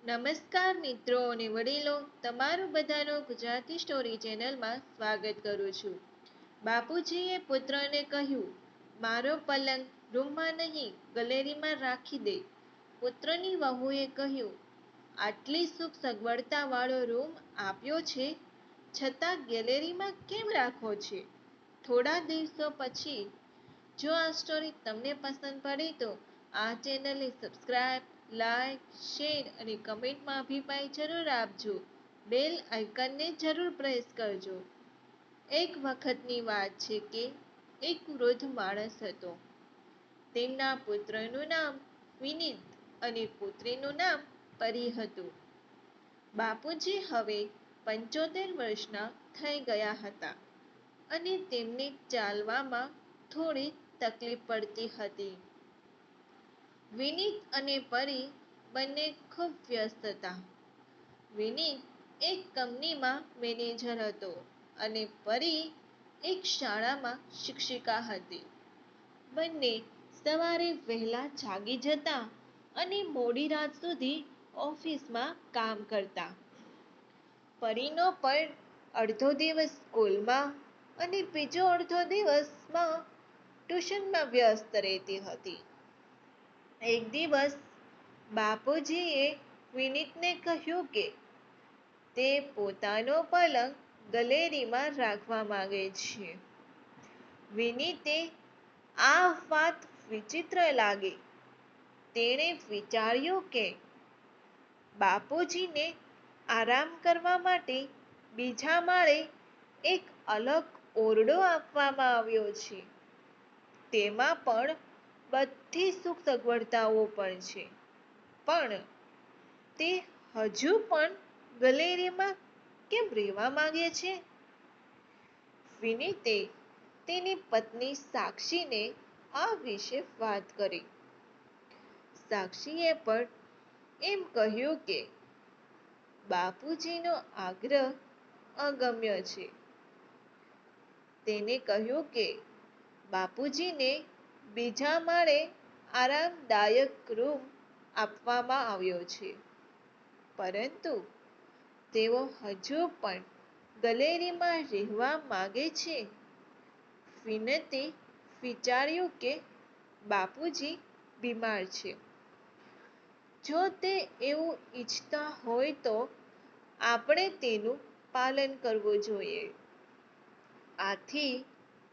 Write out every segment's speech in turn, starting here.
નમસ્કાર મિત્રો અને વડીલો, તમારું બધાનું ગુજરાતી સ્ટોરી ચેનલમાં સ્વાગત કરું છું. બાપુજીએ પુત્રને કહ્યું, મારો પલંગ રૂમમાં નહીં ગેલેરીમાં રાખી દે. પુત્રની વહુએ કહ્યું, આટલી સુખ સગવડતા વાળો રૂમ આપ્યો છે, છતાં ગેલેરીમાં કેમ રાખો છે? થોડા દિવસો પછી જો આ સ્ટોરી તમને પસંદ પડે તો આ ચેનલને સબસ્ક્રાઇબ, લાઈક, શેર અને કમેન્ટમાં અભિપ્રાય જરૂર આપજો. બેલ આઇકનને જરૂર પ્રેસ કરજો. એક વખતની વાત છે કે એક વૃદ્ધ માણસ હતો. તેમના પુત્રનું નામ વિનીત અને પુત્રીનું નામ પરી હતું. બાપુજી હવે 75 વર્ષના થઈ ગયા હતા અને તેમને ચાલવામાં થોડી તકલીફ પડતી હતી. વિનીત અને પરી બંને ખૂબ વ્યસ્ત હતા. વિનીત એક કંપનીમાં મેનેજર હતો અને પરી એક શાળામાં શિક્ષિકા હતી. બંને સવારે વહેલા જાગી જતા અને મોડી રાત સુધી ઓફિસમાં કામ કરતા. પરીનો પણ અડધો દિવસ સ્કૂલમાં અને બીજો અડધો દિવસમાં ટ્યુશનમાં વ્યસ્ત રહેતી હતી. એક દિવસ બાપુજીએ વિનીતને કહ્યું કે તે પોતાનો પલંગ ગેલેરીમાં રાખવા માંગે છે. વિનીતે આ વાત વિચિત્ર લાગી. તેણે વિચાર્યું કે બાપુજીને આરામ કરવા માટે બીજા માળે એક અલગ ઓરડો આપવામાં આવ્યો છે. તેમાં પણ બધી સુખ સગવડતાઓ પણ છે, પણ તે હજુ પણ ગેલેરીમાં કેમ રહેવા માંગે છે? વિનીતે તેની પત્ની સાક્ષીને આ વિશે વાત કરી. સાક્ષીએ પણ એમ કહ્યું કે બાપુજીનો આગ્રહ અગમ્ય છે. તેને કહ્યું કે બાપુજીને બીજા માળે આરામદાયક રૂમ આપવામાં આવ્યો છે, પરંતુ તેઓ હજુ પણ ગેલેરીમાં રહેવા માંગે છે. વિનીતે વિચાર્યું કે બાપુજી બીમાર છે. જો તે એવું ઈચ્છતા હોય તો આપણે તેનું પાલન કરવું જોઈએ. આથી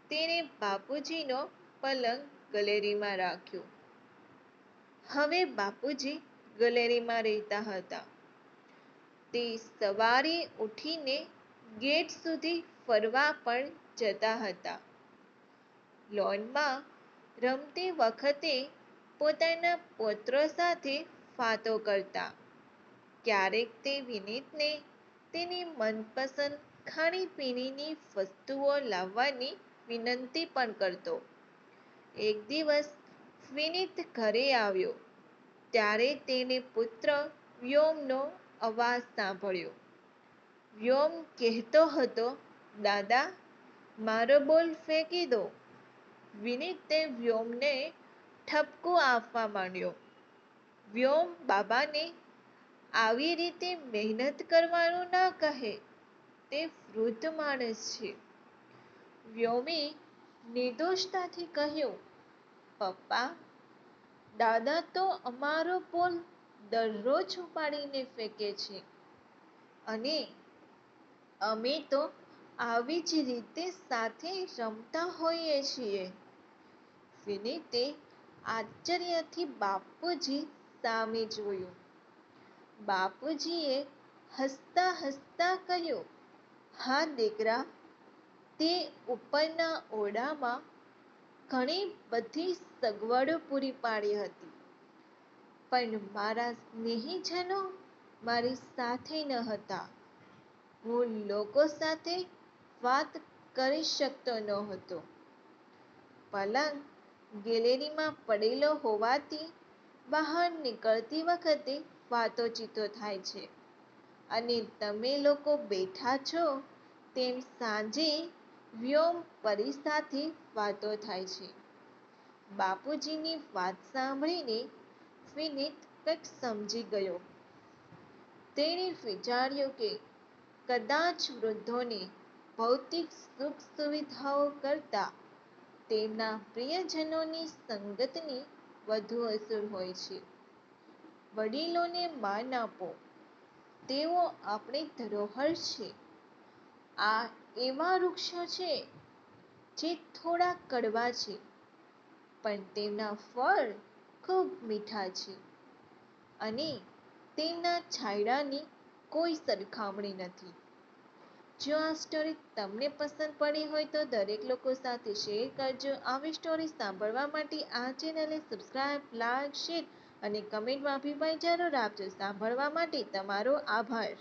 તેણે બાપુજીનો પલંગ ગેલેરીમાં રાખ્યો. હવે બાપુજી ગેલેરીમાં રહેતા હતા. તે સવારે ઉઠીને ગેટ સુધી ફરવા પણ જતા હતા. લોનમાં રમતી વખતે પોતાના પુત્ર સાથે વાતો કરતા. ક્યારેક તે વિનીતને તેની મનપસંદ ખાણીપીણીની વસ્તુઓ લાવવાની વિનંતી પણ કરતો. એક દિવસ વિનીત ઘરે આવ્યો ત્યારે તેણે પુત્ર વ્યોમનો અવાજ સાંભળ્યો. વ્યોમ કહેતો હતો, દાદા, મારો બોલ ફેંકી દો. વિનીતે વ્યોમને ઠપકો આપવા માંડ્યો. વ્યોમ, બાબાને આવી રીતે મહેનત કરવાનું ના કહે. તે વૃદ્ધ માણસ છે. વ્યોમે નિર્દોષતાથી કહ્યું, પપ્પા, દાદા તો અમારો બોલ દરરોજ ઉપાડીને ફેંકે છે અને અમે તો આવી જ રીતે સાથે રમતા હોઈએ છીએ. વિનીતે આશ્ચર્યથી બાપુજી સામે જોયું. બાપુજીએ હસતા હસતા કહ્યું, હા દીકરા, તે ઉપરના ઓરડામાં ઘણી બધી સગવડો પૂરી પાડી હતી, પણ મારા સ્નેહીજનો મારી સાથે ન હતા. હું લોકો સાથે વાત કરી શકતો ન હતો. પલંગ ગેલેરીમાં પડેલો હોવાથી બહાર નીકળતી વખતે વાતોચીતો થાય છે અને તમે લોકો બેઠા છો તેમ સાંજે વ્યોમ પરી સાથે વાતો થાય છે. બાપુજીની વાત સાંભળીને વિનીત કંઈક સમજી ગયો. તેણે વિચાર્યું કે કદાચ વૃદ્ધોને ભૌતિક સુખ સુવિધાઓ કરતાં તેમના પ્રિયજનોની સંગતની વધુ અસર હોય છે. વડીલોને માન આપો, તેઓ આપણી ધરોહર છે. આ એવા વૃક્ષો છે જે થોડા કડવા છે, પણ તેમના ફળ ખૂબ મીઠા છે અને તેમના છાંયડાની કોઈ સરખામણી નથી. જો આ સ્ટોરી તમને પસંદ પડી હોય તો દરેક લોકો સાથે શેર કરજો. આવી સ્ટોરી સાંભળવા માટે આ ચેનલને સબસ્ક્રાઇબ, લાઈક, શેર અને કમેન્ટમાં અભિપ્રાય જરૂર આપજો. સાંભળવા માટે તમારો આભાર.